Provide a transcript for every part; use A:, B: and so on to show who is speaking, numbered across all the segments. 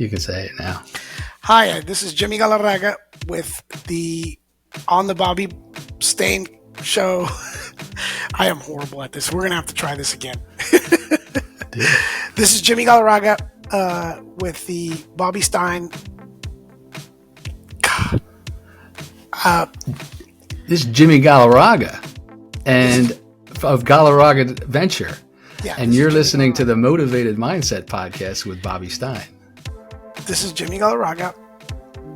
A: You can say it now.
B: Hi, this is Jimmy Galarraga with the On the Bobby Stain Show. I am horrible at this. We're going to have to try this again. This is Jimmy Galarraga with the Bobby Stein.
A: This is Jimmy Galarraga and of Galarraga Venture.
B: Yeah,
A: and you're listening to the Motivated Mindset Podcast with Bobby Stein.
B: This is Jimmy Galarraga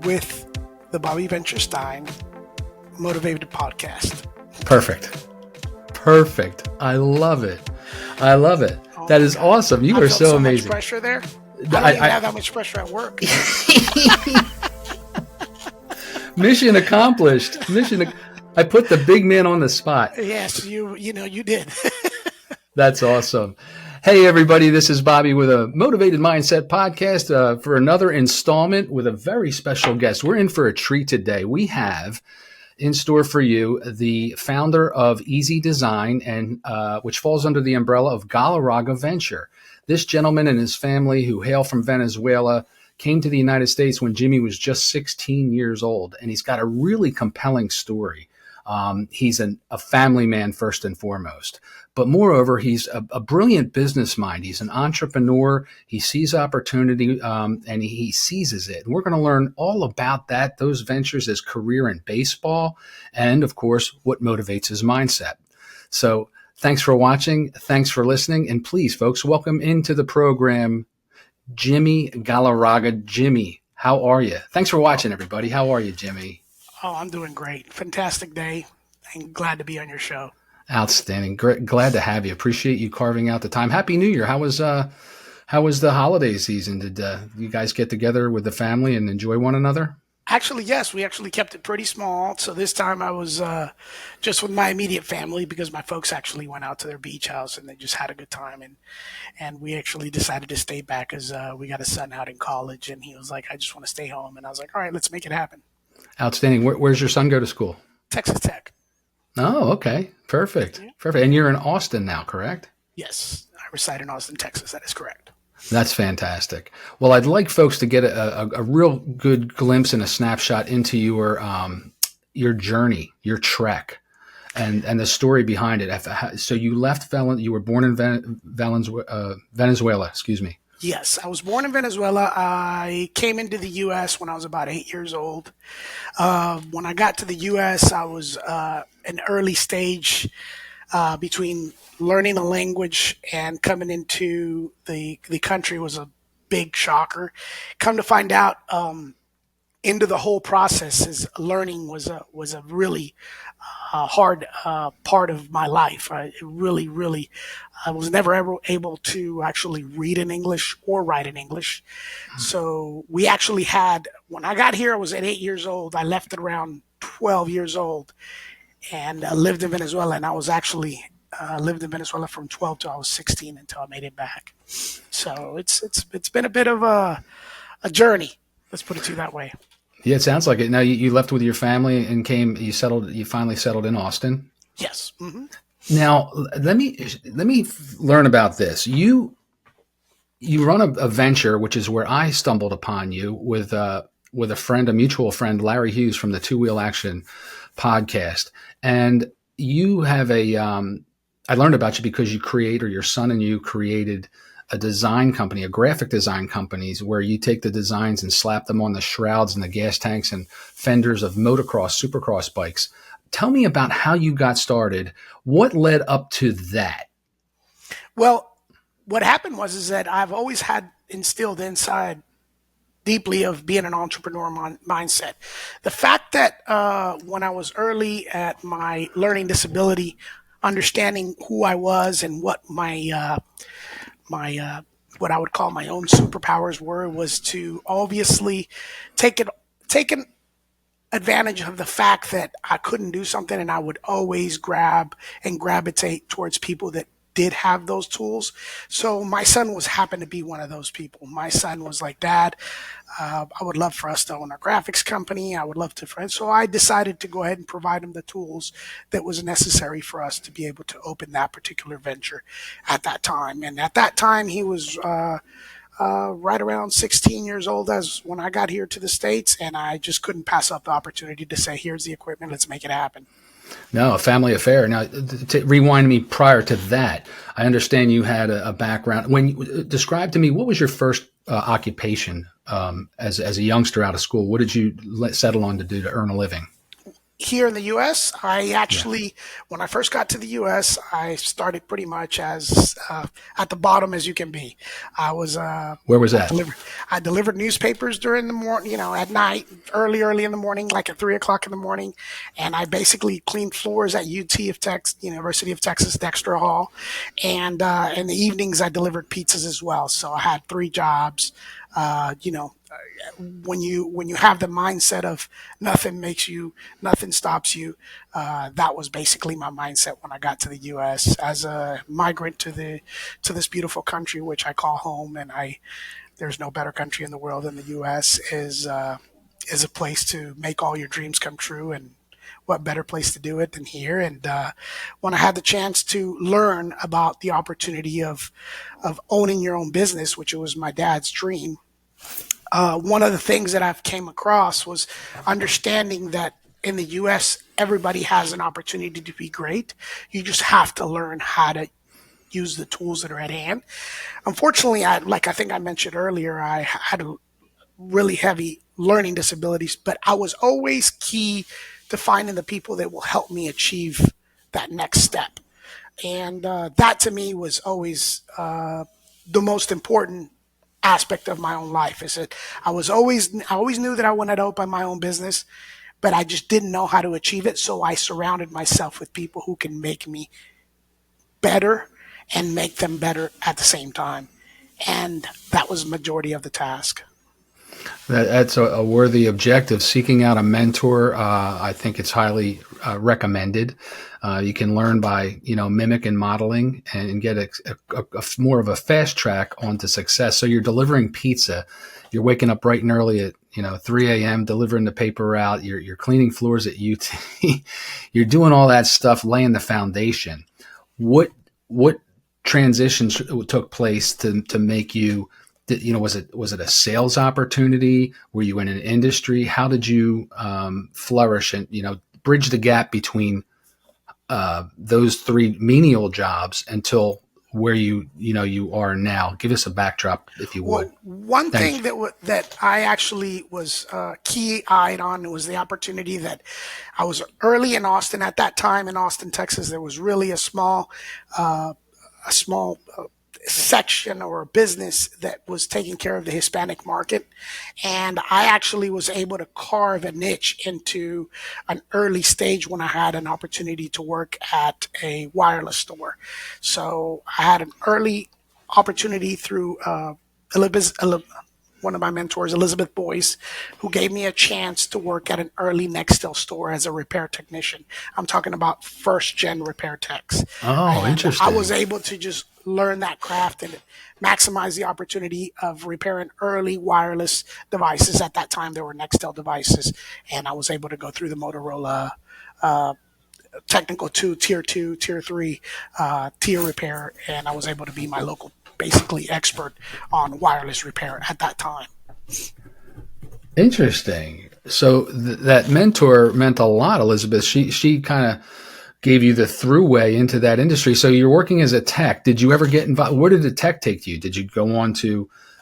B: with the Bobby Venture Stein Motivated Podcast.
A: Perfect. I love it. Oh, that is awesome. You are so amazing.
B: Much pressure there. I don't even have that much pressure at work.
A: Mission accomplished. I put the big man on the spot.
B: Yes, you did.
A: That's awesome. Hey, everybody, this is Bobby with a Motivated Mindset Podcast for another installment with a very special guest. We're in for a treat today. We have in store for you the founder of Easy Design, and which falls under the umbrella of Galarraga Venture. This gentleman and his family, who hail from Venezuela, came to the United States when Jimmy was just 16 years old, and he's got a really compelling story. He's a family man first and foremost, but moreover, he's a brilliant business mind. He's an entrepreneur. He sees opportunity, and he seizes it. And we're going to learn all about that, those ventures, his career in baseball, and of course, what motivates his mindset. So thanks for watching. Thanks for listening. And please, folks, welcome into the program, Jimmy Galarraga. Jimmy, how are you? Thanks for watching, everybody. How are you, Jimmy?
B: Oh, I'm doing great. Fantastic day. And glad to be on your show.
A: Outstanding. Great. Glad to have you. Appreciate you carving out the time. Happy New Year. How was the holiday season? Did you guys get together with the family and enjoy one another?
B: Actually, yes. We actually kept it pretty small. So this time I was just with my immediate family because my folks actually went out to their beach house and they just had a good time. And we actually decided to stay back because we got a son out in college and he was like, I just want to stay home. And I was like, all right, let's make it happen.
A: Outstanding. Where's your son go to school?
B: Texas Tech.
A: Oh, okay. Perfect.
B: Yeah.
A: Perfect. And you're in Austin now, correct?
B: Yes. I reside in Austin, Texas. That is correct.
A: That's fantastic. Well, I'd like folks to get a real good glimpse and a snapshot into your journey, your trek, and the story behind it. So you left you were born in Venezuela, excuse me.
B: Yes, I was born in Venezuela. I came into the U.S. when I was about 8 years old. When I got to the U.S., I was an early stage between learning the language and coming into the country was a big shocker. Come to find out, into the whole process, is learning was a really hard part of my life. I was never able to actually read in English or write in English. So we actually when I got here, I was at 8 years old. I left at around 12 years old and lived in Venezuela. And I was actually lived in Venezuela from 12 to I was 16 until I made it back. So it's been a bit of a journey. Let's put it to you that way.
A: Yeah, it sounds like it. Now you left with your family and you finally settled in Austin.
B: Yes. Mm-hmm.
A: Now let me learn about this. You run a venture, which is where I stumbled upon you with a friend, a mutual friend, Larry Hughes from the Two Wheel Action podcast. And you have I learned about you because your son and you created a design company, a graphic design company, where you take the designs and slap them on the shrouds and the gas tanks and fenders of motocross, supercross bikes. Tell me about how you got started. What led up to that?
B: Well, what happened is that I've always had instilled inside deeply of being an entrepreneur mindset. The fact that when I was early at my learning disability, understanding who I was and what my what I would call my own superpowers was to obviously take advantage of the fact that I couldn't do something, and I would always gravitate towards people that did have those tools. So my son happened to be one of those people. My son was like, Dad, I would love for us to own a graphics company. I would love to friend. So I decided to go ahead and provide him the tools that was necessary for us to be able to open that particular venture at that time. And at that time, he was right around 16 years old as when I got here to the States, and I just couldn't pass up the opportunity to say, here's the equipment, let's make it happen.
A: No, a family affair. Now, to rewind me prior to that, I understand you had a background. When you describe to me, what was your first occupation as a youngster out of school? What did you settle on to do to earn a living?
B: Here in the U.S., I
A: Yeah.
B: actually, when I first got to the U.S., I started pretty much as at the bottom as you can be. I was
A: Where was
B: I
A: that?
B: delivered I delivered newspapers during the morning, at night, early in the morning, like at 3 o'clock in the morning, and I basically cleaned floors at UT of Texas, University of Texas Dexter Hall, and in the evenings I delivered pizzas as well. So I had three jobs. Uh, you know, when you have the mindset of nothing stops you, that was basically my mindset when I got to the U.S. as a migrant to this beautiful country which I call home, and I there's no better country in the world than the U.S. Is a place to make all your dreams come true, and what better place to do it than here? And when I had the chance to learn about the opportunity of owning your own business, which was my dad's dream, one of the things that I've came across was understanding that in the U.S. everybody has an opportunity to be great. You just have to learn how to use the tools that are at hand. Unfortunately, like I think I mentioned earlier, I had a really heavy learning disabilities, but I was always key to finding the people that will help me achieve that next step. And that to me was always the most important aspect of my own life. Is that I always knew that I wanted to open my own business, but I just didn't know how to achieve it. So I surrounded myself with people who can make me better and make them better at the same time. And that was the majority of the task.
A: That's a worthy objective. Seeking out a mentor, I think it's highly recommended. You can learn by mimic and modeling, and get more of a fast track onto success. So you're delivering pizza, you're waking up bright and early at 3 a.m. delivering the paper out. You're cleaning floors at UT. You're doing all that stuff, laying the foundation. What transitions took place to make you? Was it a sales opportunity? Were you in an industry? How did you flourish and bridge the gap between those three menial jobs until where you are now? Give us a backdrop, if you would.
B: Well, one
A: Thanks.
B: thing that I actually was key-eyed on was the opportunity that I was early in Austin at that time. In Austin, Texas, there was really a small section or a business that was taking care of the Hispanic market. And I actually was able to carve a niche into an early stage when I had an opportunity to work at a wireless store. So I had an early opportunity through Elizabeth, one of my mentors, Elizabeth Boyce, who gave me a chance to work at an early Nextel store as a repair technician. I'm talking about first gen repair techs.
A: Oh,
B: And I was
A: interesting.
B: able to just learn that craft and maximize the opportunity of repairing early wireless devices. At that time, there were Nextel devices, and I was able to go through the Motorola technical two, tier three, tier repair, and I was able to be my local, basically expert on wireless repair at that time.
A: Interesting. So that mentor meant a lot, Elizabeth. She kind of gave you the throughway into that industry. So you're working as a tech. Did you ever get involved? Where did the tech take you? Did you go on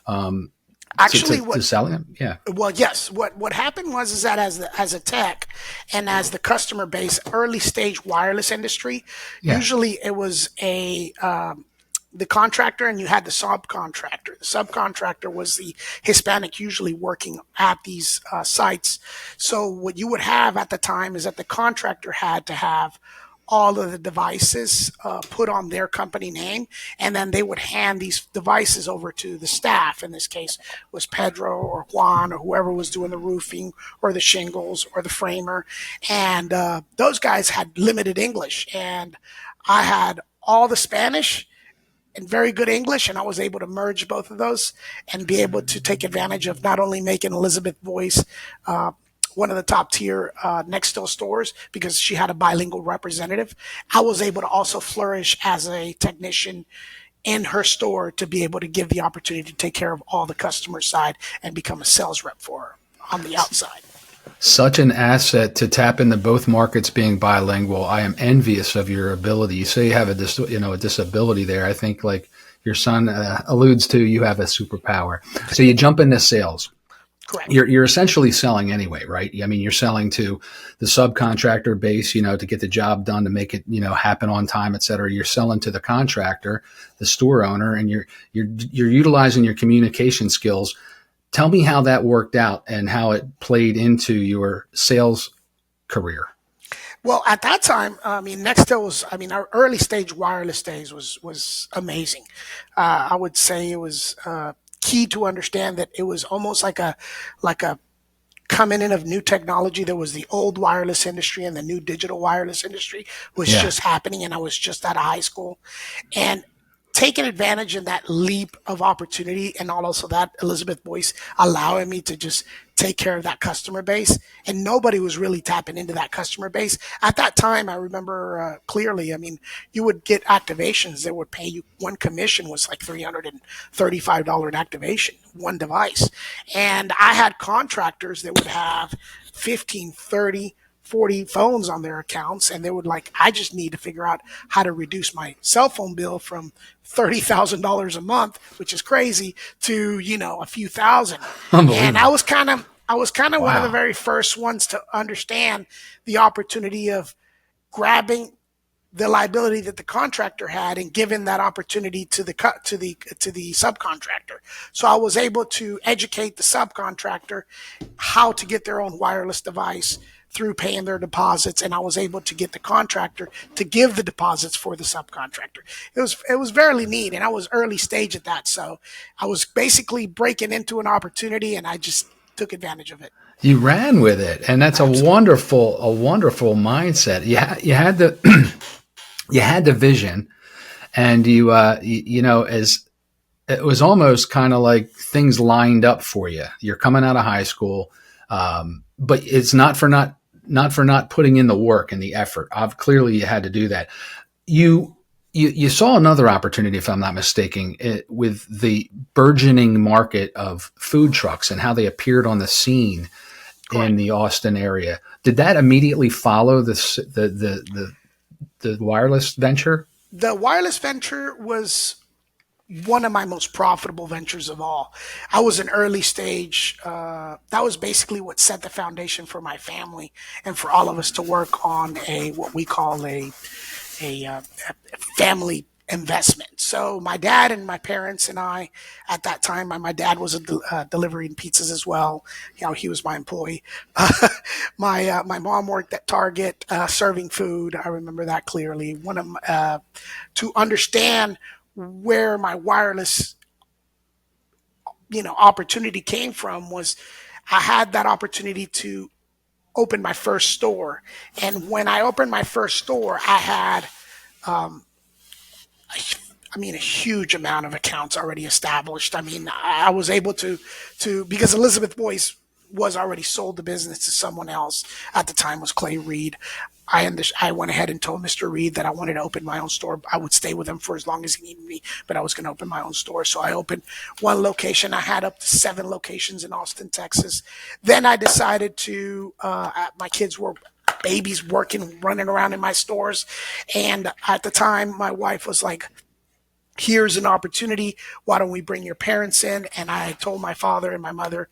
A: um,
B: Actually,
A: to selling them? Yeah.
B: well, yes. What happened was is that as a tech and as the customer base, early stage wireless industry,
A: Yeah.
B: usually it was a the contractor and you had the subcontractor. The subcontractor was the Hispanic, usually working at these sites. So what you would have at the time is that the contractor had to have all of the devices put on their company name, and then they would hand these devices over to the staff. In this case, was Pedro or Juan or whoever was doing the roofing or the shingles or the framer, and those guys had limited English, and I had all the Spanish and very good English, and I was able to merge both of those and be able to take advantage of not only making Elizabeth Voice one of the top tier Nextel stores because she had a bilingual representative. I was able to also flourish as a technician in her store to be able to give the opportunity to take care of all the customer side and become a sales rep for her on the outside.
A: Such an asset to tap into both markets being bilingual. I am envious of your ability. You say you have a disability there. I think like your son alludes to, you have a superpower. So you jump into sales.
B: Correct.
A: You're essentially selling anyway, right? I mean, you're selling to the subcontractor base, to get the job done, to make it, happen on time, et cetera. You're selling to the contractor, the store owner, and you're utilizing your communication skills. Tell me how that worked out and how it played into your sales career.
B: Well, at that time, Nextel was, our early stage wireless days was amazing. I would say it was key to understand that it was almost like a coming in of new technology. There was the old wireless industry and the new digital wireless industry was just happening, and I was just out of high school. And taking advantage of that leap of opportunity, and also that Elizabeth voice allowing me to just take care of that customer base. And nobody was really tapping into that customer base. At that time, I remember clearly, you would get activations that would pay you. One commission was like $335 an activation, one device. And I had contractors that would have 15, 30, 40 phones on their accounts, and they would I just need to figure out how to reduce my cell phone bill from $30,000 a month, which is crazy, to a few thousand. And I was kind of one of the very first ones to understand the opportunity of grabbing the liability that the contractor had and giving that opportunity to the subcontractor. So I was able to educate the subcontractor how to get their own wireless device through paying their deposits, and I was able to get the contractor to give the deposits for the subcontractor. It was very neat, and I was early stage at that, so I was basically breaking into an opportunity, and I just took advantage of it.
A: You ran with it, and that's Absolutely. a wonderful mindset. You had the you had the vision, and as it was almost kind of like things lined up for you. You're coming out of high school, but it's not for not putting in the work and the effort. Clearly, you had to do that. You saw another opportunity, if I'm not mistaken, with the burgeoning market of food trucks and how they appeared on the scene in the Austin area. Did that immediately follow the wireless venture?
B: The wireless venture was one of my most profitable ventures of all. I was an early stage. That was basically what set the foundation for my family and for all of us to work on what we call a family investment. So my dad and my parents and I, at that time, my dad was delivering pizzas as well. He was my employee. My mom worked at Target serving food. I remember that clearly. To understand where my wireless, opportunity came from was I had that opportunity to open my first store. And when I opened my first store, I had, a huge amount of accounts already established. I was able to because Elizabeth Boyce was already sold the business to someone else. At the time was Clay Reed. I went ahead and told Mr. Reed that I wanted to open my own store. I would stay with him for as long as he needed me, but I was going to open my own store. So I opened one location. I had up to 7 locations in Austin, Texas. Then I decided to, my kids were babies running around in my stores. And at the time, my wife was like, here's an opportunity. Why don't we bring your parents in? And I told my father and my mother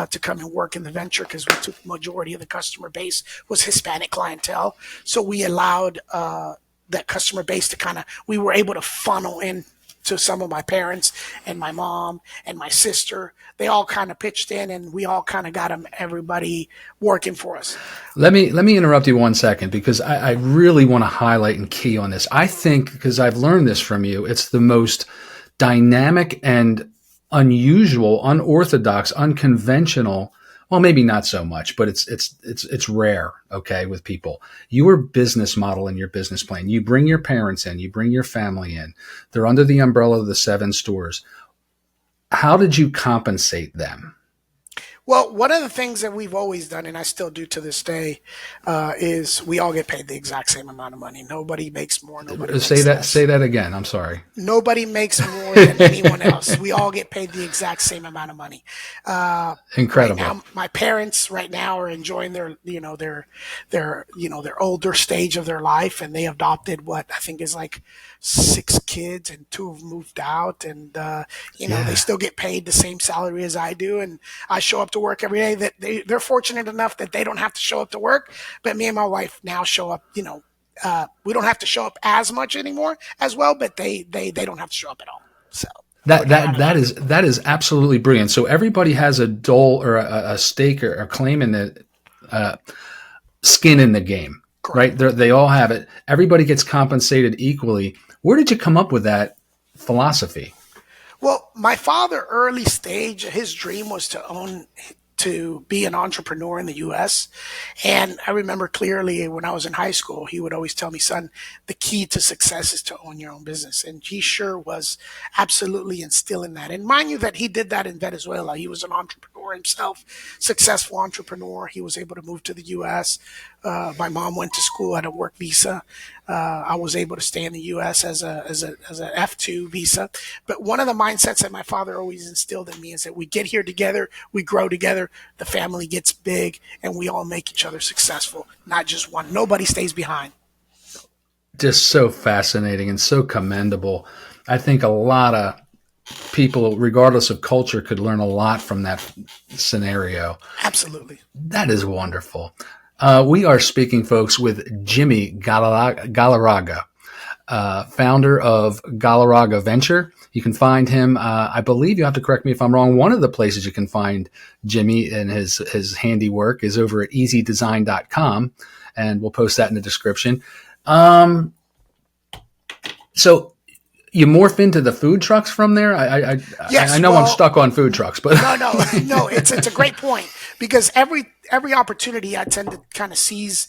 B: to come and work in the venture because we took the majority of the customer base was Hispanic clientele. So we allowed that customer base to we were able to funnel in to some of my parents and my mom and my sister. They all kind of pitched in, and we all kind of got everybody working for us.
A: Let me interrupt you 1 second because I really want to highlight and key on this. I think, because I've learned this from you, it's the most dynamic and unusual, unorthodox, unconventional. Well, maybe not so much, but it's rare, okay, with people. Your business model and your business plan. You bring your parents in, you bring your family in. They're under the umbrella of the 7 stores. How did you compensate them?
B: Well, one of the things that we've always done, and I still do to this day, is we all get paid the exact same amount of money. Nobody makes more, nobody
A: Say
B: makes
A: that.
B: less.
A: Say that again. I'm sorry.
B: Nobody makes more than anyone else. We all get paid the exact same amount of money. Right
A: Incredible.
B: now, my parents right now are enjoying their older stage of their life, and they adopted what I think is like 6 kids, and 2 have moved out, and they
A: Yeah.
B: still get paid the same salary as I do, and I show up to work every day. That they're fortunate enough that they don't have to show up to work, but me and my wife now show up. We don't have to show up as much anymore as well, but they don't have to show up at all. So
A: That
B: working
A: that
B: out a
A: that
B: lot.
A: is that is absolutely brilliant. So everybody has a dole or a stake or a claim in the skin in the game,
B: Correct.
A: right? They all have it. Everybody gets compensated equally. Where did you come up with that philosophy?
B: Well, my father, early stage, his dream was to be an entrepreneur in the U.S. And I remember clearly when I was in high school, he would always tell me, son, the key to success is to own your own business. And he sure was absolutely instilling that. And mind you that he did that in Venezuela. He was an entrepreneur himself, successful entrepreneur. He was able to move to the U.S. My mom went to school at a work visa. I was able to stay in the U.S. as a F2 visa. But one of the mindsets that my father always instilled in me is that we get here together, we grow together, the family gets big, and we all make each other successful, not just one. Nobody stays behind.
A: Just so fascinating and so commendable. I think a lot of people, regardless of culture, could learn a lot from that scenario.
B: Absolutely.
A: That is wonderful. We are speaking, folks, with Jimmy Galarraga, founder of Galarraga Venture. You can find him, I believe you have to correct me if I'm wrong. One of the places you can find Jimmy and his handiwork is over at easydesign.com, and we'll post that in the description. So you morph into the food trucks from there. I
B: Yes.
A: know I'm
B: Well,
A: stuck on food trucks, but
B: no, no, no. It's a great point because every opportunity I tend to kind of seize.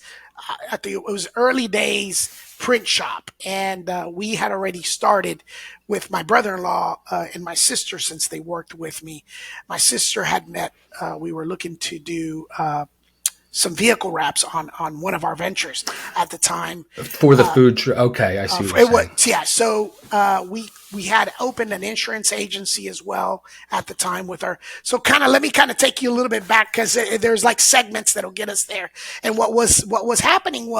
B: I think it was early days print shop, and we had already started with my brother-in-law and my sister since they worked with me. My sister had met. We were looking to do some vehicle wraps on one of our ventures at the time.
A: for the food truck, okay, I see what you're
B: It was
A: saying.
B: yeah. So we had opened an insurance agency as well at the time with our. So let me take you a little bit back because there's like segments that'll get us there. And what was happening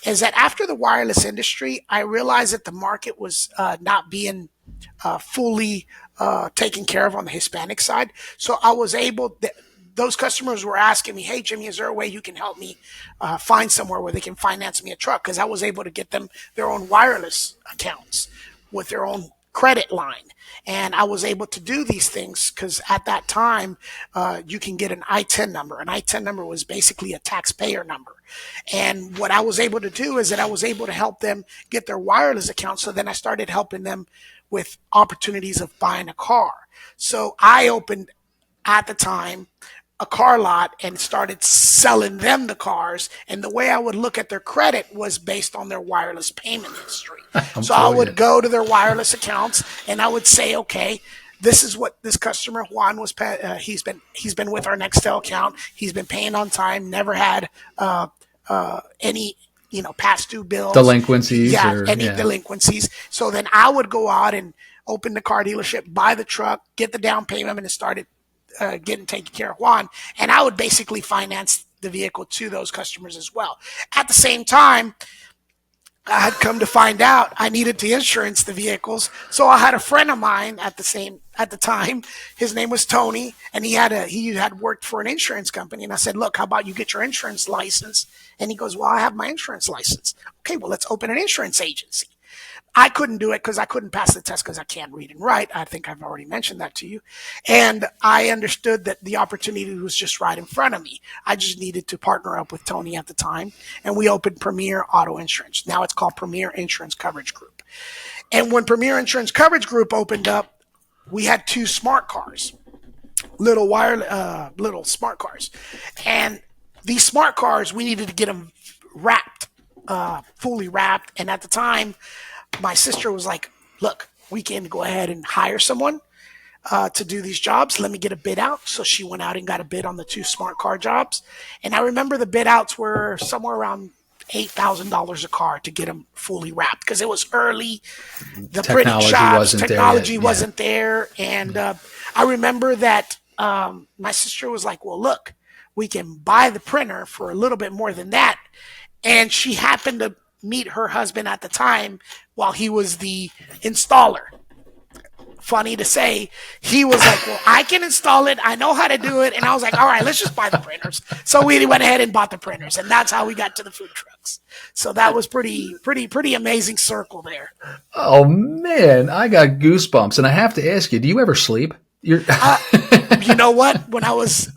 B: is that after the wireless industry, I realized that the market was not being fully taken care of on the Hispanic side. So I was able. Those customers were asking me, "Hey, Jimmy, is there a way you can help me find somewhere where they can finance me a truck?" Because I was able to get them their own wireless accounts with their own credit line, and I was able to do these things because at that time you can get an I-10 number. An I-10 number was basically a taxpayer number, and what I was able to do is that I was able to help them get their wireless account. So then I started helping them with opportunities of buying a car. So I opened at the time a car lot and started selling them the cars. And the way I would look at their credit was based on their wireless payment history.
A: I'm
B: So I would
A: brilliant.
B: go to their wireless accounts and I would say, okay, this is what this customer Juan was. He's been with our Nextel account. He's been paying on time. Never had any past due bills.
A: Delinquencies
B: Yeah,
A: or
B: any
A: yeah.
B: delinquencies. So then I would go out and open the car dealership, buy the truck, get the down payment, and start getting taken care of Juan, and I would basically finance the vehicle to those customers as well. At the same time, I had come to find out I needed to insurance the vehicles, so I had a friend of mine at the time. His name was Tony, and he had worked for an insurance company. And I said, "Look, how about you get your insurance license?" And he goes, "Well, I have my insurance license." Okay, well, let's open an insurance agency. I couldn't do it because I couldn't pass the test because I can't read and write. I think I've already mentioned that to you. And I understood that the opportunity was just right in front of me. I just needed to partner up with Tony at the time. And we opened Premier Auto Insurance. Now it's called Premier Insurance Coverage Group. And when Premier Insurance Coverage Group opened up, we had 2 smart cars, little smart cars. And these smart cars, we needed to get them wrapped, fully wrapped. And at the time, my sister was like, "Look, we can go ahead and hire someone to do these jobs. Let me get a bid out. So she went out and got a bid on the 2 smart car jobs. And I remember the bid outs were somewhere around $8,000 a car to get them fully wrapped because it was early. The printing shops, technology wasn't there. And I remember that my sister was like, well, look, we can buy the printer for a little bit more than that. And she happened to meet her husband at the time while he was the installer. Funny to say, he was like, well, I can install it. I know how to do it. And I was like, all right, let's just buy the printers. So we went ahead and bought the printers. And that's how we got to the food trucks. So that was pretty amazing circle there.
A: Oh, man, I got goosebumps. And I have to ask you, do you ever sleep?
B: You know what? When I was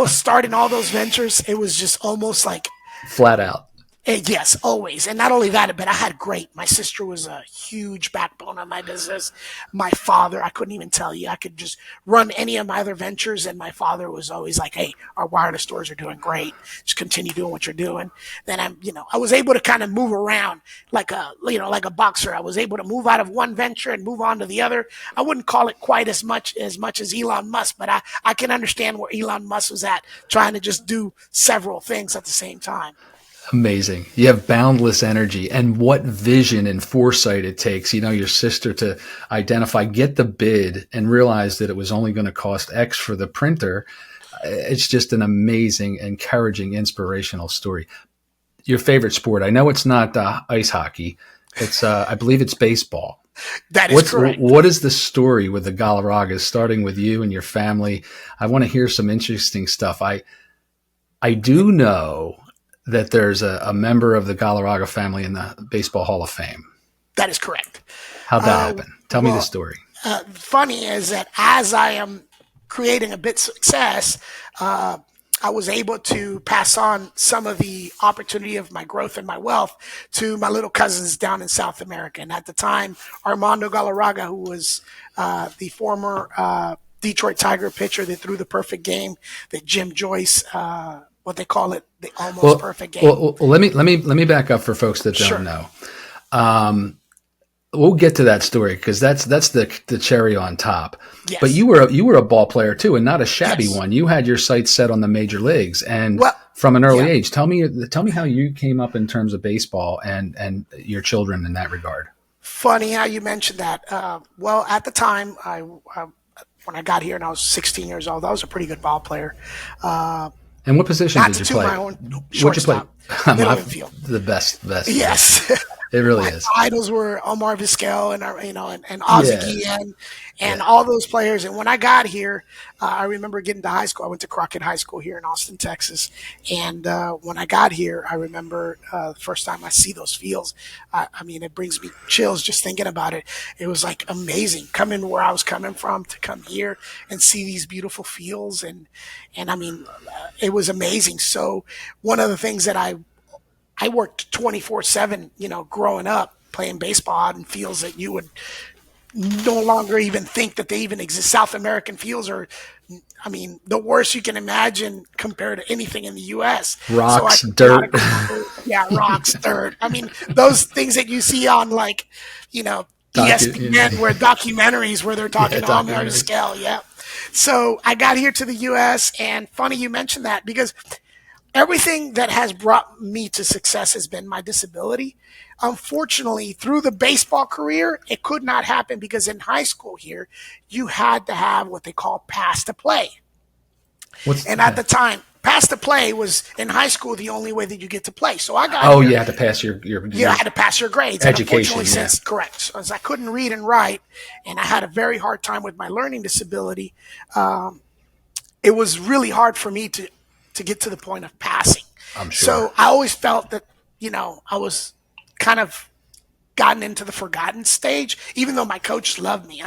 B: starting all those ventures, it was just almost like
A: flat out.
B: Yes, always. And not only that, but I had my sister was a huge backbone of my business. My father, I couldn't even tell you. I could just run any of my other ventures. And my father was always like, hey, our wireless stores are doing great. Just continue doing what you're doing. Then I was able to kind of move around like a boxer. I was able to move out of one venture and move on to the other. I wouldn't call it quite as much as Elon Musk, but I can understand where Elon Musk was at, trying to just do several things at the same time.
A: Amazing. You have boundless energy, and what vision and foresight it takes, your sister to identify, get the bid and realize that it was only going to cost X for the printer. It's just an amazing, encouraging, inspirational story. Your favorite sport? I know it's not ice hockey. It's, I believe it's baseball.
B: That is correct.
A: What is the story with the Galarragas, starting with you and your family? I want to hear some interesting stuff. I do know that there's a member of the Galarraga family in the Baseball Hall of Fame.
B: That is correct.
A: How'd that happen? Tell me the story.
B: Funny is that as I am creating a bit success, I was able to pass on some of the opportunity of my growth and my wealth to my little cousins down in South America. And at the time, Armando Galarraga, who was the former Detroit Tiger pitcher that threw the perfect game, that Jim Joyce what they call it, the almost perfect game.
A: Well, let me back up for folks that don't know. We'll get to that story because that's the cherry on top.
B: Yes.
A: But you were a ball player too, and not a shabby one. You had your sights set on the major leagues, and from an early age. Tell me how you came up in terms of baseball and your children in that regard.
B: Funny how you mentioned that. Well, at the time, when I got here and I was 16 years old, I was a pretty good ball player.
A: And what position did you play?
B: What'd you play? Middle infield.
A: The best.
B: Yes.
A: It really is.
B: Idols were Omar Vizquel and Ozzie Guillen and all those players. And when I got here, I remember getting to high school. I went to Crockett High School here in Austin, Texas. And when I got here, I remember the first time I see those fields. It brings me chills just thinking about it. It was like amazing coming where I was coming from to come here and see these beautiful fields. And it was amazing. So one of the things that I worked 24/7, growing up playing baseball out in fields that you would no longer even think that they even exist. South American fields are, the worst you can imagine compared to anything in the U.S.
A: Rocks, dirt.
B: Rocks, dirt. Those things that you see on ESPN where documentaries where they're talking on a scale. Yeah. So I got here to the U.S. and funny you mentioned that because everything that has brought me to success has been my disability. Unfortunately, through the baseball career, it could not happen because in high school here, you had to have what they call pass to play. At the time, pass to play was in high school the only way that you get to play. So I got
A: you had to pass your
B: had to pass your grades.
A: Education,
B: correct. So as I couldn't read and write, and I had a very hard time with my learning disability, it was really hard for me to get to the point of passing.
A: I'm sure.
B: So I always felt that, I was kind of gotten into the forgotten stage, even though my coach loved me.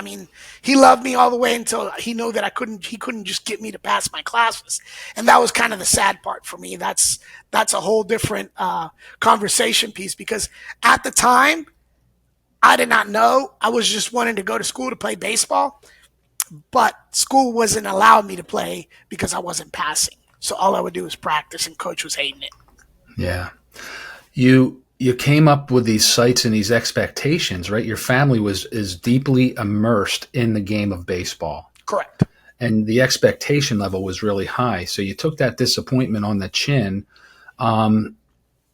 B: He loved me all the way until he knew that he couldn't just get me to pass my classes. And that was kind of the sad part for me. That's a whole different conversation piece because at the time I did not know. I was just wanting to go to school to play baseball, but school wasn't allowing me to play because I wasn't passing. So all I would do was practice, and coach was hating it.
A: Yeah. You you came up with these sights and these expectations, right? Your family is deeply immersed in the game of baseball,
B: Correct.
A: and the expectation level was really high. So you took that disappointment on the chin.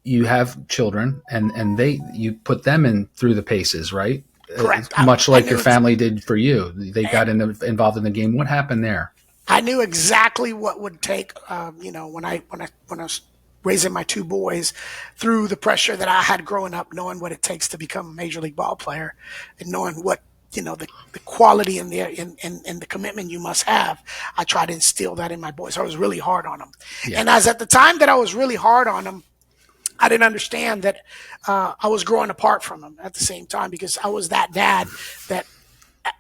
A: You have children, and you put them in through the paces, right?
B: Correct.
A: Much
B: I
A: like your
B: knew
A: family did for you. They got involved in the game. What happened there?
B: I knew exactly what would take. When I was raising my two boys, through the pressure that I had growing up, knowing what it takes to become a major league ball player, and knowing what the quality and the commitment you must have. I tried to instill that in my boys. I was really hard on them,
A: Yeah.
B: and as at the time that I was really hard on them, I didn't understand that I was growing apart from them at the same time, because I was that dad that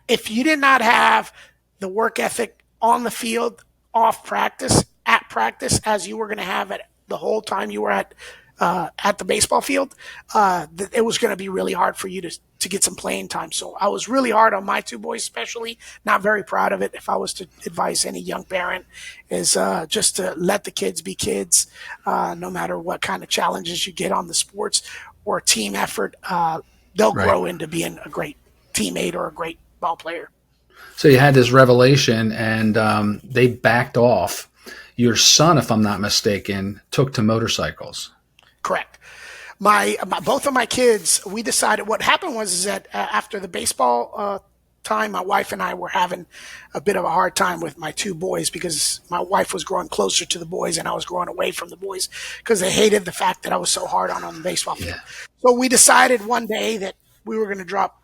B: if you did not have the work ethic on the field, off practice, at practice, as you were going to have it the whole time you were at the baseball field, it was going to be really hard for you to get some playing time. So I was really hard on my two boys, especially. Not very proud of it. If I was to advise any young parent, is just to let the kids be kids, no matter what kind of challenges you get on the sports or team effort. They'll
A: Right.
B: grow into being a great teammate or a great ball player.
A: So you had this revelation, and they backed off. Your son, if I'm not mistaken, took to motorcycles.
B: Correct. Both of my kids, we decided what happened was is that after the baseball time, my wife and I were having a bit of a hard time with my two boys, because my wife was growing closer to the boys and I was growing away from the boys, because they hated the fact that I was so hard on the baseball field.
A: Yeah.
B: So we decided one day that we were going to drop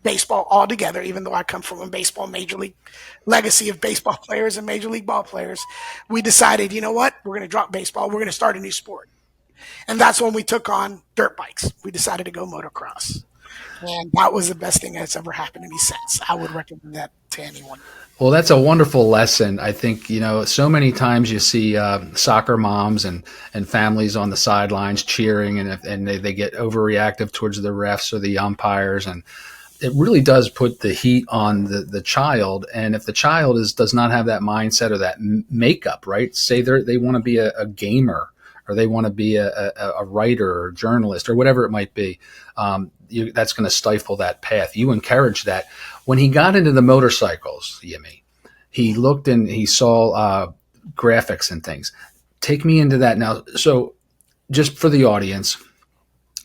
B: baseball altogether, even though I come from a baseball major league legacy of baseball players and major league ball players. We decided, you know what? We're going to drop baseball. We're going to start a new sport. And that's when we took on dirt bikes. We decided to go motocross. And that was the best thing that's ever happened to me since. I would recommend that to anyone.
A: Well, that's a wonderful lesson. I think, so many times you see soccer moms and families on the sidelines cheering, and they get overreactive towards the refs or the umpires. And it really does put the heat on the child. And if the child does not have that mindset or that makeup, right? Say they want to be a gamer, or they want to be a writer or journalist or whatever it might be, that's going to stifle that path. You encourage that. When he got into the motorcycles, Yimmy, he looked and he saw graphics and things. Take me into that now. So just for the audience,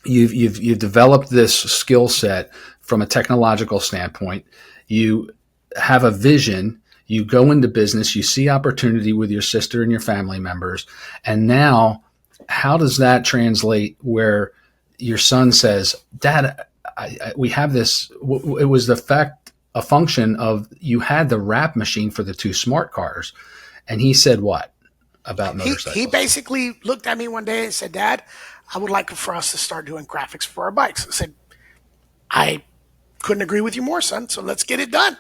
A: you've developed this skill set from a technological standpoint. You have a vision. You go into business. You see opportunity with your sister and your family members. And now, how does that translate where your son says, Dad, we have this? It was a function of you had the wrap machine for the two smart cars. And he said what about motorcycles?
B: He basically looked at me one day and said, Dad, I would like for us to start doing graphics for our bikes. I said, I couldn't agree with you more, son. So let's get it done.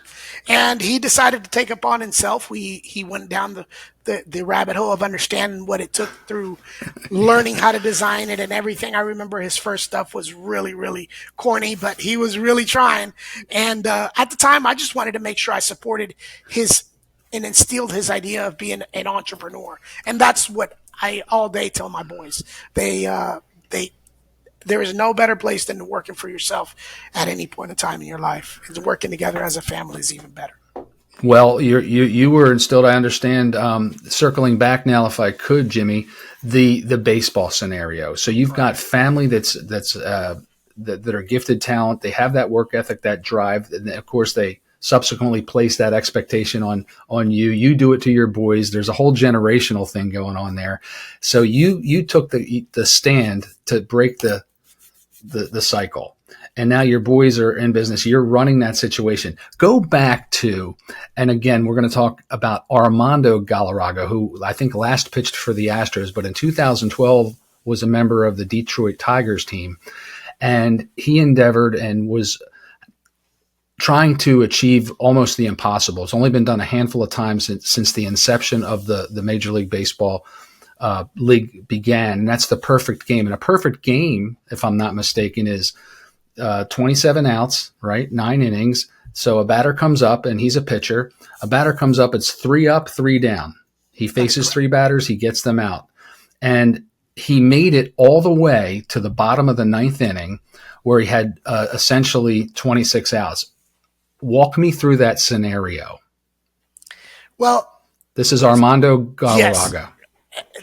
B: And he decided to take upon himself. He went down the rabbit hole of understanding what it took through learning how to design it and everything. I remember his first stuff was really, really corny, but he was really trying. And at the time, I just wanted to make sure I supported his and instilled his idea of being an entrepreneur. And that's what I all day tell my boys. There is no better place than working for yourself at any point in time in your life. And working together as a family is even better.
A: Well, you were instilled, I understand, circling back now, if I could, Jimmy, the baseball scenario. So you've got family that are gifted talent. They have that work ethic, that drive. And of course, they subsequently place that expectation on you. You do it to your boys. There's a whole generational thing going on there. So you took the stand to break the cycle. And now your boys are in business. You're running that situation. Go back to, and again, we're going to talk about Armando Galarraga, who I think last pitched for the Astros, but in 2012 was a member of the Detroit Tigers team. And he endeavored and was trying to achieve almost the impossible. It's only been done a handful of times since the inception of the Major League Baseball league began. And that's the perfect game. And a perfect game, if I'm not mistaken, is 27 outs, right? 9 innings. So a batter comes up and he's a pitcher. A batter comes up, it's 3 up, 3 down. He faces 3 batters, he gets them out. And he made it all the way to the bottom of the ninth inning where he had essentially 26 outs. Walk me through that scenario.
B: Well,
A: This is Armando
B: yes,
A: Galarraga.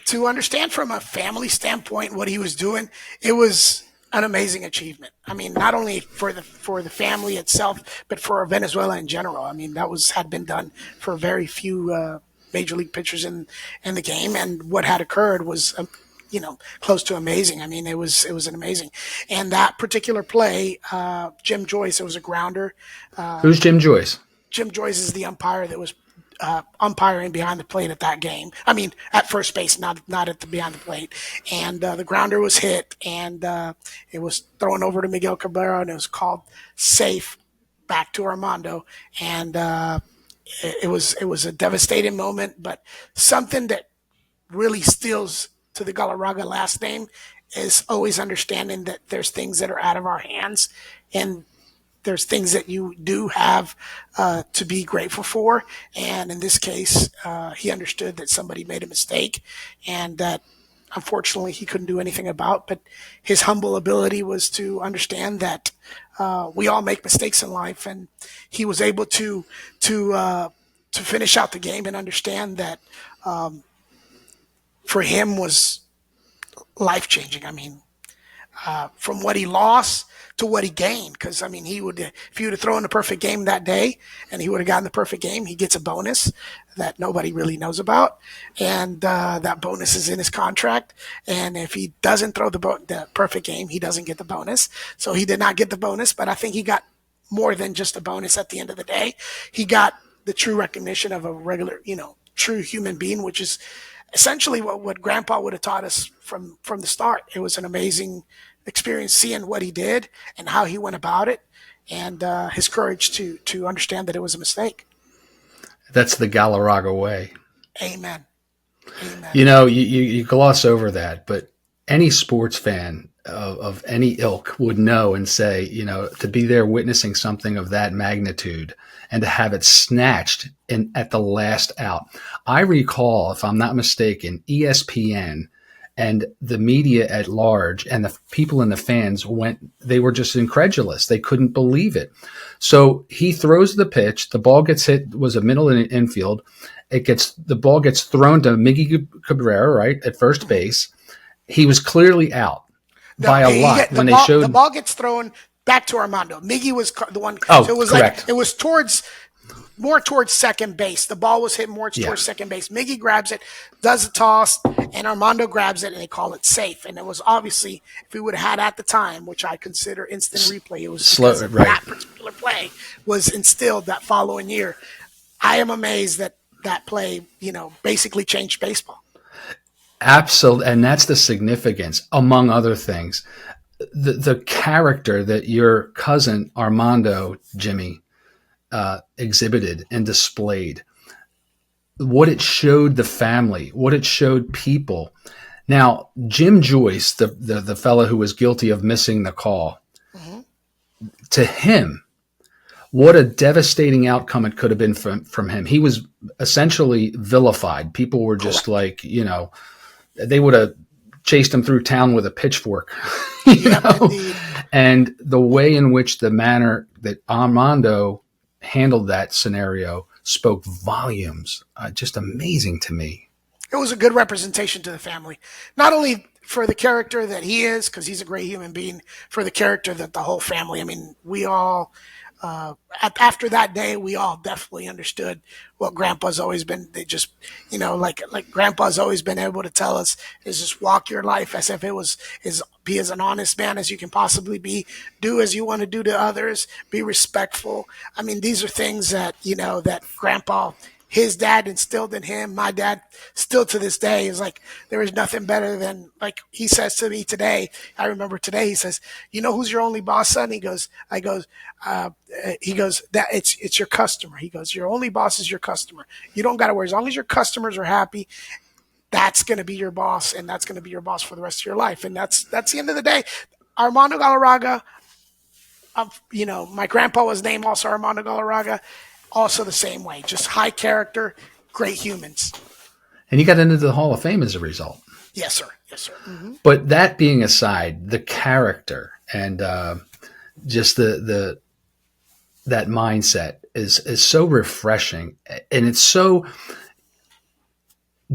B: to understand from a family standpoint what he was doing, it was an amazing achievement. I mean, not only for the family itself, but for Venezuela in general. I mean, that had been done for very few major league pitchers in the game, and what had occurred was. Close to amazing. I mean, it was an amazing, and that particular play, Jim Joyce, it was a grounder.
A: Who's Jim Joyce?
B: Jim Joyce is the umpire that was umpiring behind the plate at that game. I mean, at first base, not at the behind the plate. And the grounder was hit, and it was thrown over to Miguel Cabrera, and it was called safe back to Armando. And it was a devastating moment, but something that really steals to the Galarraga last name is always understanding that there's things that are out of our hands, and there's things that you do have to be grateful for. And in this case, he understood that somebody made a mistake and that unfortunately he couldn't do anything about. But his humble ability was to understand that we all make mistakes in life, and he was able to finish out the game and understand that for him was life changing. I mean, from what he lost to what he gained. Because, I mean, if he would have thrown the perfect game that day and he would have gotten the perfect game, he gets a bonus that nobody really knows about. And that bonus is in his contract. And if he doesn't throw the perfect game, he doesn't get the bonus. So he did not get the bonus, but I think he got more than just a bonus at the end of the day. He got the true recognition of a regular, true human being, which is essentially what Grandpa would have taught us from the start. It was an amazing experience seeing what he did and how he went about it, and his courage to understand that it was a mistake.
A: That's the Galarraga way.
B: Amen. Amen.
A: You gloss over that, but any sports fan of any ilk would know and say, to be there witnessing something of that magnitude and to have it snatched at the last out. I recall, if I'm not mistaken, ESPN and the media at large and the people and the fans they were just incredulous. They couldn't believe it. So he throws the pitch. The ball gets hit, was a middle infield. The ball gets thrown to Miggy Cabrera, right, at first base. He was clearly out by a lot when they showed.
B: The ball gets thrown back to Armando. Miggy was the one.
A: Oh,
B: so it was
A: correct.
B: It was more towards second base. The ball was hit more towards second base. Miggy grabs it, does the toss, and Armando grabs it, and they call it safe. And it was obviously, if we would have had at the time, which I consider instant replay, it was slow. Right. That particular play was instilled that following year. I am amazed that play, basically changed baseball.
A: Absolutely, and that's the significance, among other things. The character that your cousin Armando, Jimmy, exhibited and displayed, what it showed the family, what it showed people. Now, Jim Joyce, the fellow who was guilty of missing the call, to him, what a devastating outcome it could have been from him. He was essentially vilified. People were just like, they would have chased him through town with a pitchfork, And the way in which the manner that Armando handled that scenario spoke volumes. Just amazing to me.
B: It was a good representation to the family, not only for the character that he is, because he's a great human being, for the character that the whole family. I mean, we all. After that day, we all definitely understood what Grandpa's always been. They just, like Grandpa's always been able to tell us is just walk your life as if be as an honest man as you can possibly be. Do as you want to do to others. Be respectful. I mean, these are things that, that Grandpa, his dad instilled in him. My dad still to this day is like, there is nothing better than, like he says to me today. I remember today, he says, who's your only boss, son? He goes, that it's your customer. He goes, your only boss is your customer. You don't got to worry. As long as your customers are happy, that's going to be your boss, and that's going to be your boss for the rest of your life. And that's the end of the day. Armando Galarraga, my grandpa was named also Armando Galarraga. Also the same way, just high character, great humans.
A: And he got into the Hall of Fame as a result.
B: Yes, sir. Yes, sir. Mm-hmm.
A: But that being aside, the character and just the that mindset is so refreshing, and it's so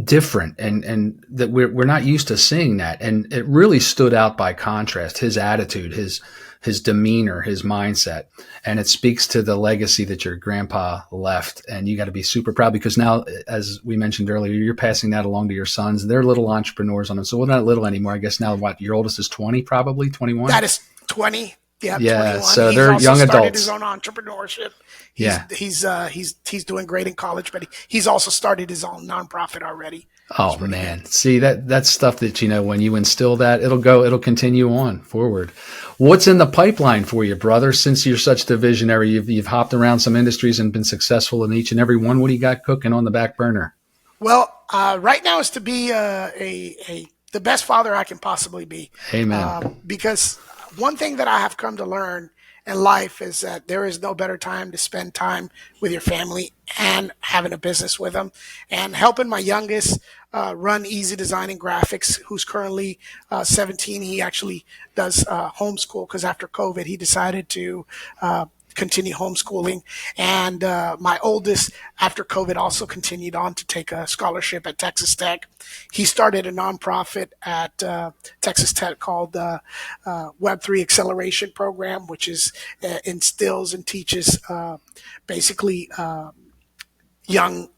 A: different, and that we're not used to seeing that, and it really stood out by contrast. His attitude, his demeanor, his mindset, and it speaks to the legacy that your grandpa left. And you got to be super proud, because now, as we mentioned earlier, you're passing that along to your sons. They're little entrepreneurs on them, so we're not little anymore. I guess now, what, your oldest is 20, probably 21.
B: That is 20. Yeah,
A: Yeah,
B: 21.
A: so
B: He's
A: they're
B: also
A: young
B: started
A: adults.
B: his own entrepreneurship.
A: Yeah.
B: He's doing great in college, but he's also started his own nonprofit already.
A: Oh man, see, that's stuff that, when you instill that, it'll continue on forward. What's in the pipeline for you, brother? Since you're such the visionary, you've hopped around some industries and been successful in each and every one. What do you got cooking on the back burner?
B: Well, right now is to be the best father I can possibly be.
A: Amen.
B: Because one thing that I have come to learn in life is that there is no better time to spend time with your family and having a business with them, and helping my youngest run Easy Design and Graphics, who's currently 17. He actually does homeschool, because after COVID, he decided to continue homeschooling. And my oldest, after COVID, also continued on to take a scholarship at Texas Tech. He started a nonprofit at Texas Tech called Web3 Acceleration Program, which is instills and teaches basically young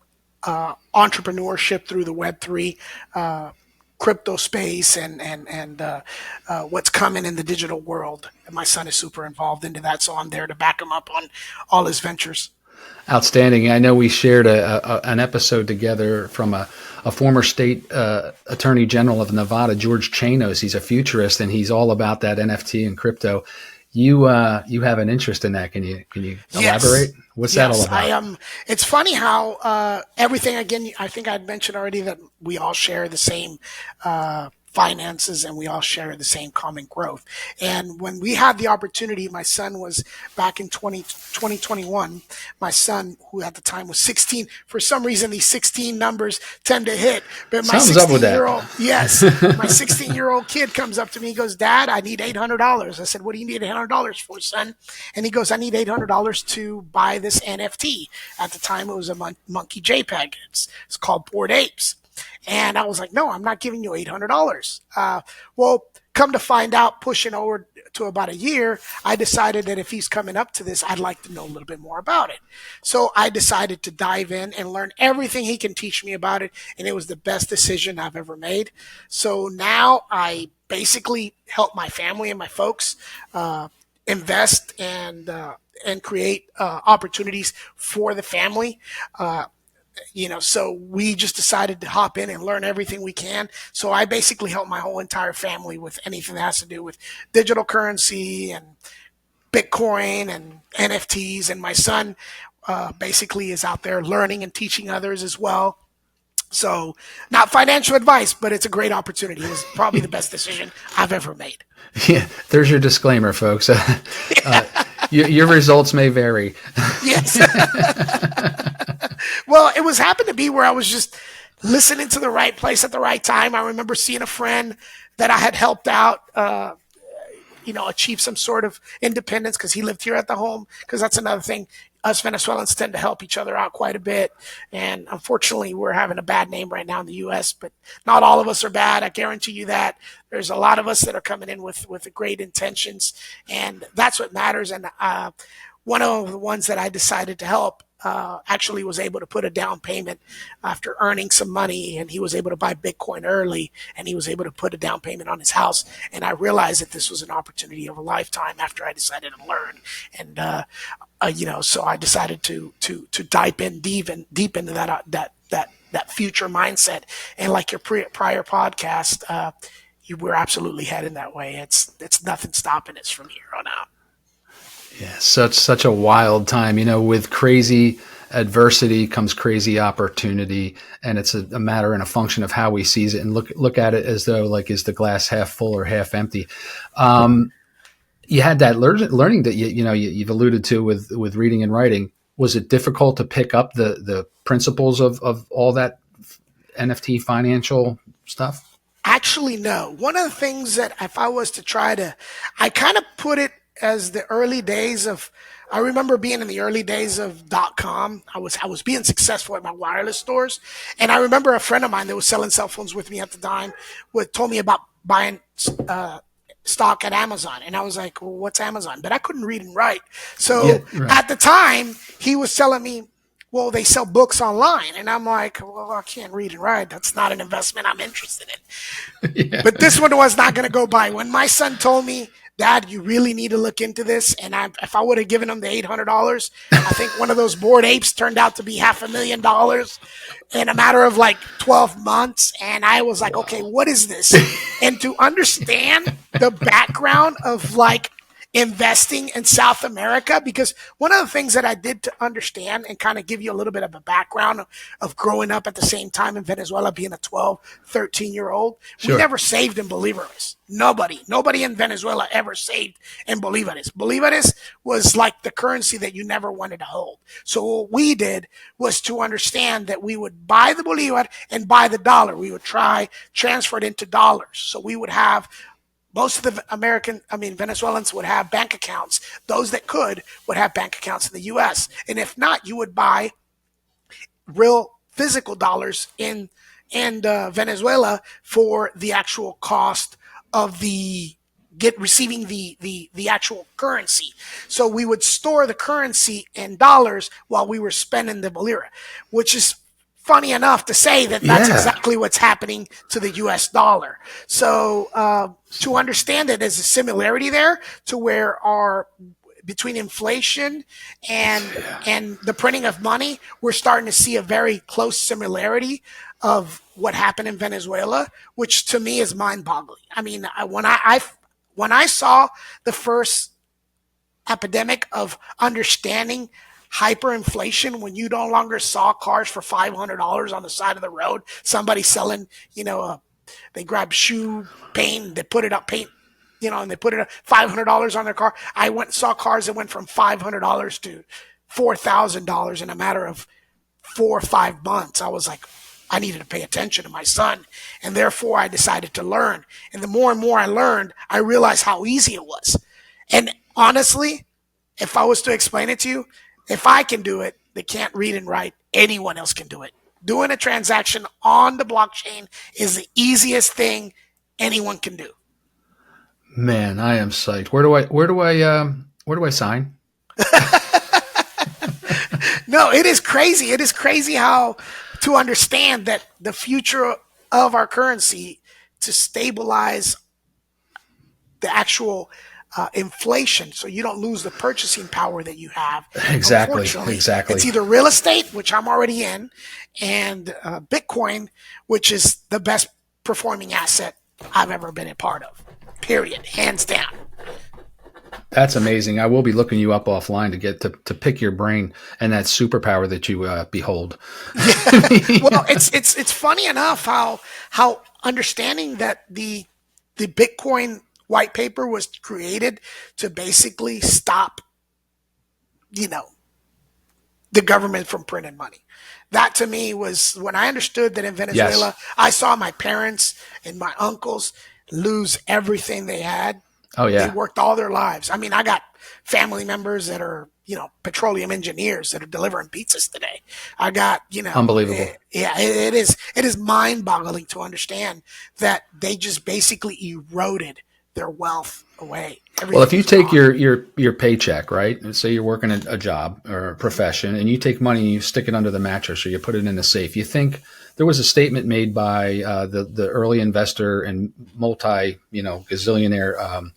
B: entrepreneurship through the Web3 crypto space, and what's coming in the digital world. And my son is super involved into that, so I'm there to back him up on all his ventures.
A: Outstanding. I know we shared an episode together from a former state attorney general of Nevada, George Chanos. He's a futurist, and he's all about that NFT and crypto. You have an interest in that. Can you elaborate?
B: Yes.
A: What's that all about?
B: I am. It's funny how everything. Again, I think I'd mentioned already that we all share the same finances, and we all share the same common growth. And when we had the opportunity, my son was back in 2021. My son, who at the time was 16, for some reason these 16 numbers tend to hit. But my 16-year-old, yes, my 16-year-old kid comes up to me, he goes, "Dad, I need $800." I said, "What do you need $800 for, son?" And he goes, "I need $800 to buy this NFT." At the time, it was a monkey JPEG. It's called Bored Apes. And I was like, "No, I'm not giving you $800. Well, come to find out, pushing over to about a year, I decided that if he's coming up to this, I'd like to know a little bit more about it. So I decided to dive in and learn everything he can teach me about it. And it was the best decision I've ever made. So now I basically help my family and my folks invest and create opportunities for the family. So we just decided to hop in and learn everything we can. So I basically help my whole entire family with anything that has to do with digital currency and Bitcoin and NFTs. And my son basically is out there learning and teaching others as well. So not financial advice, but it's a great opportunity. It was probably the best decision I've ever made.
A: Yeah, there's your disclaimer, folks. Your results may vary.
B: Yes. Well, it was happened to be where I was just listening to the right place at the right time. I remember seeing a friend that I had helped out, achieve some sort of independence, because he lived here at the home. Because that's another thing. Us Venezuelans tend to help each other out quite a bit. And unfortunately, we're having a bad name right now in the U.S., but not all of us are bad. I guarantee you that. There's a lot of us that are coming in with great intentions, and that's what matters. And one of the ones that I decided to help actually was able to put a down payment after earning some money, and he was able to buy Bitcoin early, and he was able to put a down payment on his house. And I realized that this was an opportunity of a lifetime after I decided to learn. And so I decided to dive in deep into that future mindset. And like your prior podcast, we're absolutely heading that way. It's nothing stopping us from here on out.
A: Yeah, such a wild time. With crazy adversity comes crazy opportunity, and it's a matter and a function of how we seize it and look at it as though, like, is the glass half full or half empty? You had that learning that you've alluded to with reading and writing. Was it difficult to pick up the principles of all that NFT financial stuff?
B: Actually, no. One of the things that if I was to try to, I kind of put it as the early days of. I remember being in the early days of .com. I was being successful at my wireless stores, and I remember a friend of mine that was selling cell phones with me at the time would told me about buying stock at Amazon, and I was like, well, "What's Amazon?" But I couldn't read and write,
A: Yeah,
B: so
A: right.
B: at the time he was telling me, well, they sell books online. And I'm like, well, I can't read and write. That's not an investment I'm interested in.
A: Yeah.
B: But this one was not going to go by. When my son told me, Dad, you really need to look into this. And if I would have given him the $800, I think one of those bored apes turned out to be $500,000 in a matter of like 12 months. And I was like, okay,
A: Wow.
B: what is this? And to understand the background of like investing in South America, because one of the things that I did to understand and kind of give you a little bit of a background of growing up at the same time in Venezuela, being a 12, 13-year old, we
A: Sure.
B: never saved in Bolivares. Nobody in Venezuela ever saved in Bolivares. Bolivares was like the currency that you never wanted to hold. So what we did was to understand that we would buy the Bolivar and buy the dollar. We would try transfer it into dollars. So we would have most of the Venezuelans would have bank accounts. Those that could would have bank accounts in the US. And if not, you would buy real physical dollars in Venezuela for the actual cost of the get receiving the actual currency. So we would store the currency in dollars while we were spending the bolívar, which is funny enough to say that that's
A: Yeah.
B: exactly what's happening to the U.S. dollar. So to understand that there's a similarity there to where our between inflation and
A: Yeah.
B: and the printing of money, we're starting to see a very close similarity of what happened in Venezuela, which to me is mind-boggling. I mean, when I saw the first epidemic of understanding hyperinflation, when you no longer saw cars for $500 on the side of the road, somebody selling, they grab shoe paint, they put it up paint, and they put it up $500 on their car. I went and saw cars that went from $500 to $4,000 in a matter of 4 or 5 months. I was like, I needed to pay attention to my son, and therefore I decided to learn. And the more and more I learned, I realized how easy it was. And honestly, if I was to explain it to you, if I can do it, they can't read and write. Anyone else can do it. Doing a transaction on the blockchain is the easiest thing anyone can do.
A: Man, I am psyched. Where do I sign?
B: No, it is crazy. It is crazy how to understand that the future of our currency to stabilize the actual inflation so you don't lose the purchasing power that you have.
A: Exactly.
B: Unfortunately, it's
A: Exactly.
B: either real estate, which I'm already in, and Bitcoin, which is the best performing asset I've ever been a part of. Period. Hands down.
A: That's amazing. I will be looking you up offline to get to pick your brain and that superpower that you behold.
B: Well, it's funny enough how understanding that the Bitcoin white paper was created to basically stop, you know, the government from printing money. That to me was when I understood that in
A: Yes.
B: Venezuela, I saw my parents and my uncles lose everything they had.
A: Oh
B: They
A: yeah.
B: worked all their lives. I mean, I got family members that are, petroleum engineers that are delivering pizzas today. I got,
A: Unbelievable.
B: yeah, it is mind boggling to understand that they just basically eroded their wealth away.
A: Well, if
B: Everything
A: you
B: was
A: take
B: gone.
A: your paycheck, right? Say you're working a job or a profession, and you take money and you stick it under the mattress or you put it in the safe. You think there was a statement made by the early investor and multi gazillionaire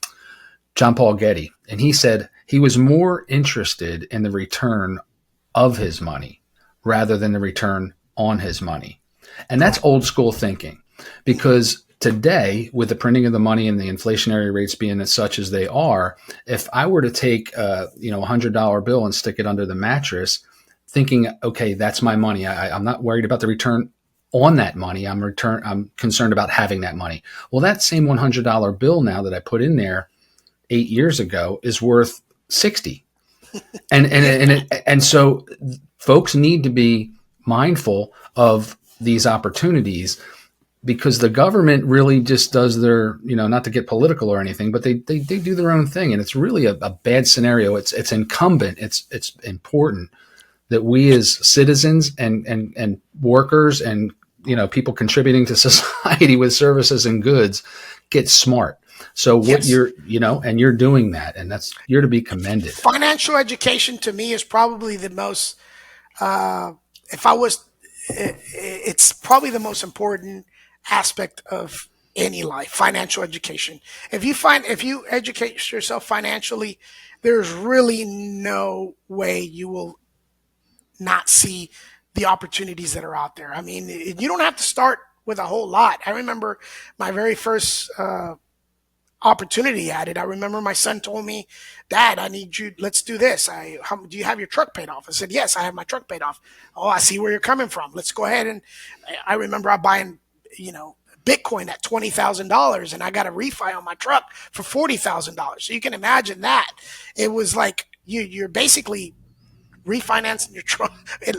A: John Paul Getty, and he said he was more interested in the return of his money rather than the return on his money. And that's
B: Correct.
A: old school thinking because today, with the printing of the money and the inflationary rates being as such as they are, if I were to take $100 bill and stick it under the mattress, thinking, okay, that's my money. I'm not worried about the return on that money. I'm concerned about having that money. Well, that same $100 bill now that I put in there 8 years ago is worth 60. And so folks need to be mindful of these opportunities because the government really just does their, not to get political or anything, but they do their own thing. And it's really a bad scenario. It's incumbent. It's important that we as citizens and workers and, people contributing to society with services and goods get smart. So what
B: Yes.
A: and you're doing that, and you're to be commended.
B: Financial education to me is probably the most, if I was, it's probably the most important aspect of any life, financial education. If you educate yourself financially, there's really no way you will not see the opportunities that are out there. I mean, you don't have to start with a whole lot. I remember my very first opportunity at it. I remember my son told me, "Dad, I need you. Let's do this. Do you have your truck paid off?" I said, "Yes, I have my truck paid off." "Oh, I see where you're coming from. Let's go ahead." And I remember I buying, Bitcoin at $20,000, and I got a refi on my truck for $40,000. So you can imagine that. It was like you're basically refinancing your truck.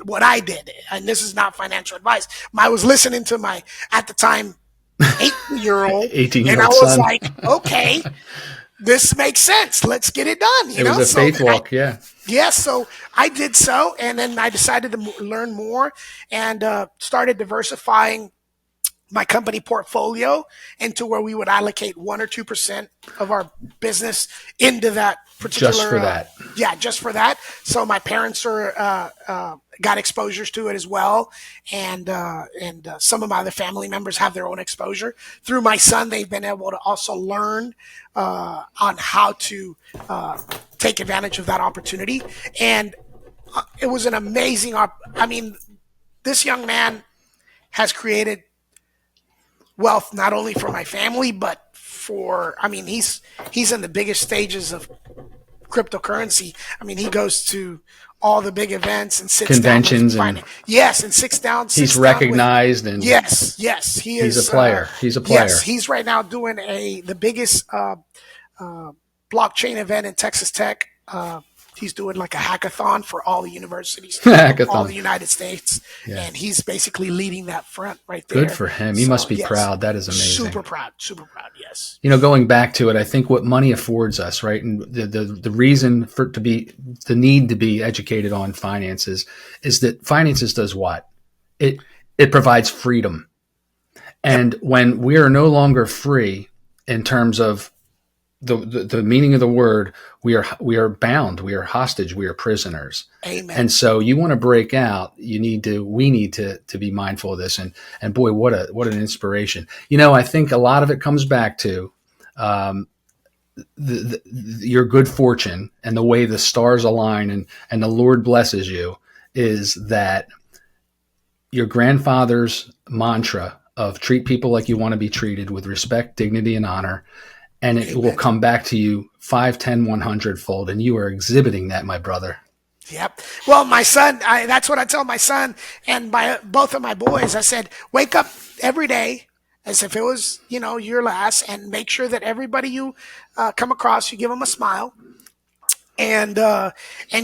B: What I did, and this is not financial advice. I was listening to my, at the time, 18-year-old,
A: 18-year-old
B: and I was
A: son.
B: like, okay, this makes sense. Let's get it done.
A: It was a faith walk. Yeah.
B: Yes, so I did so, and then I decided to learn more and started diversifying my company portfolio into where we would allocate 1 or 2% of our business into that particular.
A: Just for that.
B: Just for that. So my parents got exposures to it as well, and some of my other family members have their own exposure. Through my son, they've been able to also learn on how to take advantage of that opportunity, and it was an amazing. I mean, this young man has created wealth not only for my family, but he's in the biggest stages of cryptocurrency. I mean, he goes to all the big events and sits
A: conventions
B: down and sits down.
A: He's recognized and
B: yes, he is.
A: He's a player. He's a player.
B: Yes, he's right now doing the biggest blockchain event in Texas Tech. He's doing like a hackathon for all the universities, all the United States, and he's basically leading that front right there.
A: Good for him. He must be proud. That is amazing.
B: Super proud. Yes.
A: Going back to it, I think what money affords us, right, and the reason the need to be educated on finances is that finances does what? It provides freedom, and when we are no longer free in terms of the meaning of the word, we are bound, we are hostage, we are prisoners.
B: Amen.
A: And so you want to break out, we need to be mindful of this. And boy, what an inspiration. I think a lot of it comes back to your good fortune and the way the stars align and the Lord blesses you, is that your grandfather's mantra of treat people like you want to be treated, with respect, dignity, and honor. And it will come back to you 5, 10, 100-fold. And you are exhibiting that, my brother.
B: Yep. Well, my son, that's what I tell my son and both of my boys. I said, wake up every day as if it was, your last, and make sure that everybody you come across, you give them a smile. And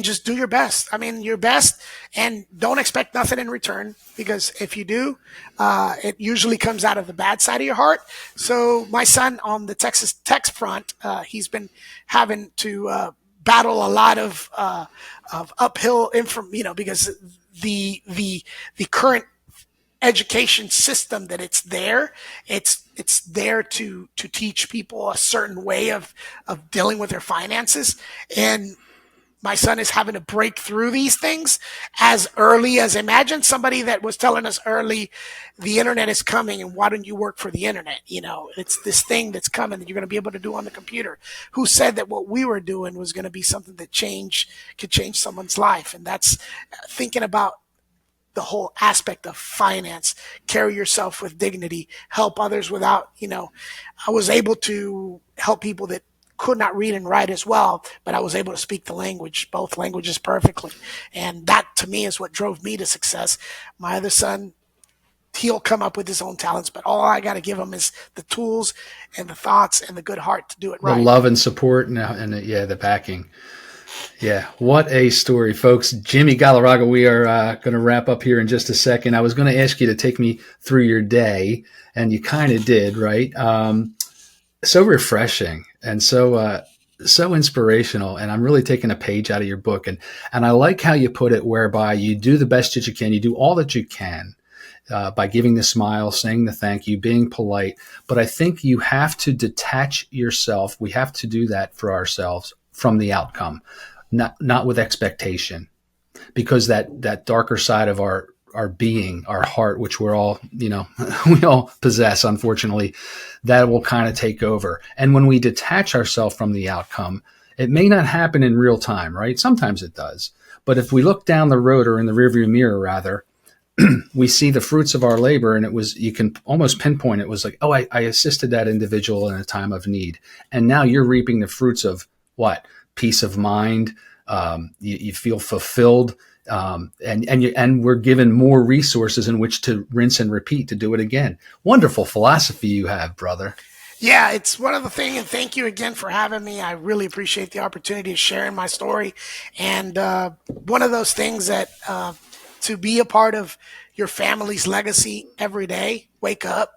B: just do your best. I mean, your best, and don't expect nothing in return, because if you do, it usually comes out of the bad side of your heart. So my son on the Texas Tech front, he's been having to battle a lot of uphill because the current education system that it's there to teach people a certain way of dealing with their finances, and my son is having to break through these things as early as, imagine somebody that was telling us early, the internet is coming and why don't you work for the internet? It's this thing that's coming that you're going to be able to do on the computer. Who said that what we were doing was going to be something that could change someone's life? And that's thinking about the whole aspect of finance. Carry yourself with dignity, help others without, I was able to help people that could not read and write as well, but I was able to speak both languages perfectly. And that to me is what drove me to success. My other son, he'll come up with his own talents, but all I got to give him is the tools and the thoughts and the good heart to do it right.
A: The love and support and the backing. Yeah, what a story, folks. Jimmy Galarraga, we are going to wrap up here in just a second. I was going to ask you to take me through your day, and you kind of did, right? So refreshing and so inspirational. And I'm really taking a page out of your book. And I like how you put it, whereby you do the best that you can. You do all that you can by giving the smile, saying the thank you, being polite. But I think you have to detach yourself. We have to do that for ourselves from the outcome. Not with expectation, because that darker side of our being, our heart, which we're all, we all possess, unfortunately, that will kind of take over. And when we detach ourselves from the outcome, it may not happen in real time, right? Sometimes it does. But if we look down the road, or in the rearview mirror, rather, we see the fruits of our labor, and you can almost pinpoint it was like, oh, I assisted that individual in a time of need. And now you're reaping the fruits of what? Peace of mind. You feel fulfilled, and we're given more resources in which to rinse and repeat to do it again. Wonderful philosophy you have, brother.
B: Yeah, it's one of the things, and thank you again for having me. I really appreciate the opportunity of sharing my story. And one of those things that to be a part of your family's legacy every day, wake up,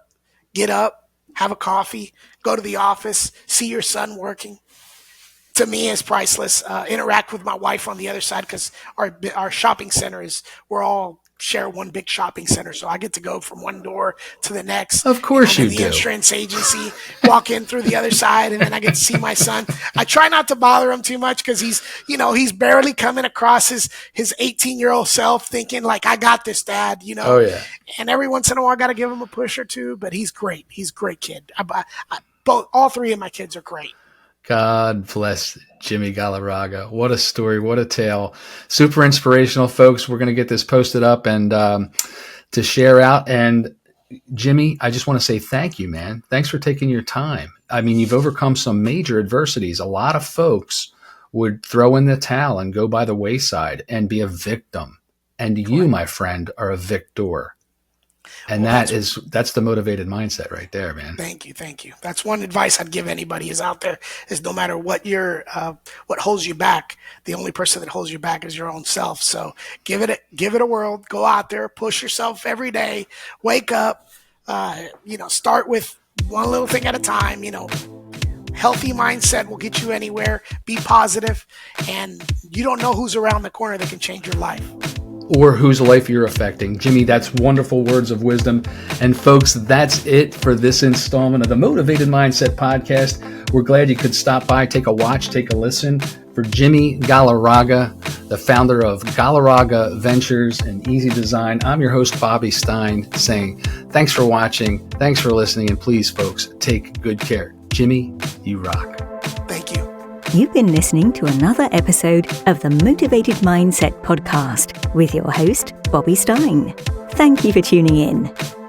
B: get up, have a coffee, go to the office, see your son working, to me is priceless. Interact with my wife on the other side, because our shopping center we're all share one big shopping center. So I get to go from one door to the next.
A: Of course you
B: the
A: do.
B: Insurance agency, walk in through the other side, and then I get to see my son. I try not to bother him too much, because he's barely coming across his 18-year-old self, thinking like, I got this, Dad,
A: Oh, yeah.
B: And every once in a while I got to give him a push or two, but he's great. He's a great kid. All three of my kids are great.
A: God bless Jimmy Galarraga. What a story. What a tale. Super inspirational, folks. We're going to get this posted up and to share out. And Jimmy, I just want to say thank you, man. Thanks for taking your time. I mean, you've overcome some major adversities. A lot of folks would throw in the towel and go by the wayside and be a victim. And you, my friend, are a victor. And that's the motivated mindset right there, man.
B: Thank you. That's one advice I'd give anybody is out there, is no matter what what holds you back, the only person that holds you back is your own self. So give it a whirl. Go out there, push yourself every day. Wake up. Start with one little thing at a time. Healthy mindset will get you anywhere. Be positive, and you don't know who's around the corner that can change your life,
A: or whose life you're affecting. Jimmy, that's wonderful words of wisdom. And folks, that's it for this installment of the Motivated Mindset Podcast. We're glad you could stop by, take a watch, take a listen. For Jimmy Galarraga, the founder of Galarraga Ventures and Easy Design, I'm your host, Bobby Stein, saying thanks for watching, thanks for listening, and please, folks, take good care. Jimmy, you rock.
B: Thank you.
C: You've been listening to another episode of the Motivated Mindset Podcast with your host, Bobby Stein. Thank you for tuning in.